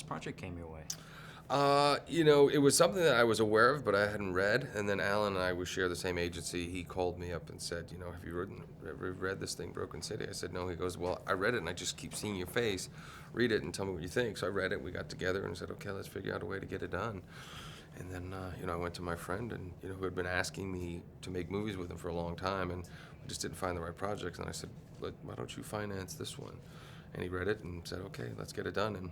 project came your way? It was something that I was aware of, but I hadn't read. And then Alan and I, we share the same agency. He called me up and said, have you ever read this thing, Broken City? I said, no. He goes, well, I read it, and I just keep seeing your face. Read it and tell me what you think. So I read it. We got together and said, okay, let's figure out a way to get it done. And then, I went to my friend, and who had been asking me to make movies with him for a long time, and we just didn't find the right projects. And I said, why don't you finance this one? And he read it and said, okay, let's get it done. And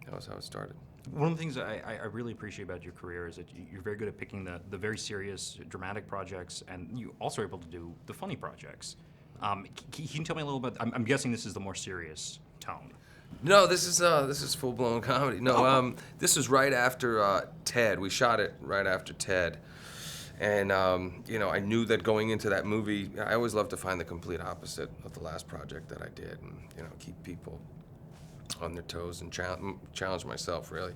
that was how it started. One of the things I really appreciate about your career is that you're very good at picking the very serious, dramatic projects, and you also are able to do the funny projects. Can you tell me a little bit? I'm guessing this is the more serious tone. No, this is full blown comedy. No, this was right after Ted. We shot it right after Ted, and I knew that going into that movie, I always love to find the complete opposite of the last project that I did, and keep people on their toes and challenge myself, really.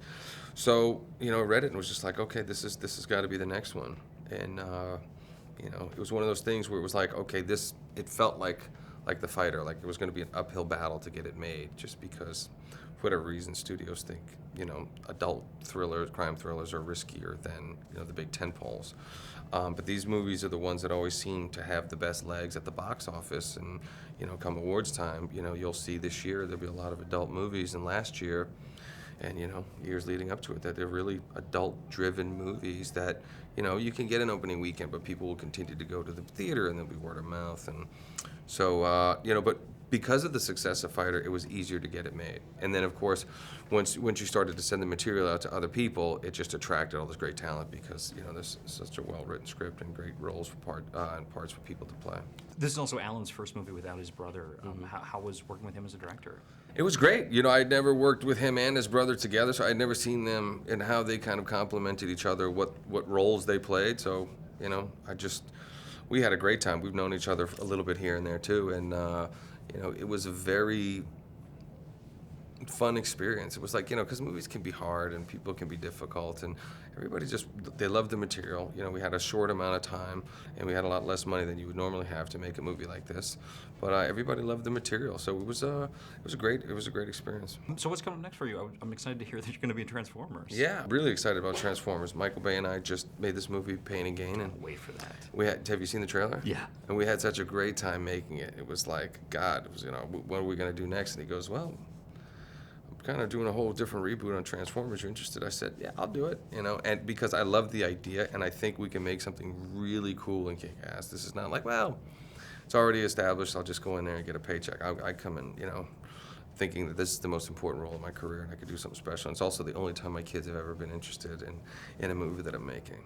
So I read it and was just like, okay, this has got to be the next one. And it was one of those things where it was like, okay, it felt like The Fighter, like it was going to be an uphill battle to get it made, just because for whatever reason studios think adult thrillers, crime thrillers are riskier than the big tentpoles. But these movies are the ones that always seem to have the best legs at the box office, and come awards time, you'll see this year there'll be a lot of adult movies, and last year, and years leading up to it, that they're really adult-driven movies that you can get an opening weekend, but people will continue to go to the theater, and there'll be word of mouth, and so but because of the success of Fighter, it was easier to get it made. And then, of course, once you started to send the material out to other people, it just attracted all this great talent because there's such a well-written script and great roles for and parts for people to play. This is also Alan's first movie without his brother. How was working with him as a director? It was great. I'd never worked with him and his brother together, so I'd never seen them and how they kind of complemented each other, what roles they played. So, we had a great time. We've known each other a little bit here and there too, and it was a very fun experience. It was like, because movies can be hard and people can be difficult, and everybody they loved the material. We had a short amount of time, and we had a lot less money than you would normally have to make a movie like this. But everybody loved the material, so it was a great experience. So what's coming up next for you? I'm excited to hear that you're going to be in Transformers. Yeah, really excited about Transformers. Michael Bay and I just made this movie, Pain and Gain, and wait for that. Have you seen the trailer? Yeah. And we had such a great time making it. It was like, God, it was what are we going to do next? And he goes, well, kind of doing a whole different reboot on Transformers. You interested? I said, yeah, I'll do it. And because I love the idea, and I think we can make something really cool and kick-ass. This is not like, well, it's already established, I'll just go in there and get a paycheck. I come in, thinking that this is the most important role in my career, and I could do something special. And it's also the only time my kids have ever been interested in a movie that I'm making.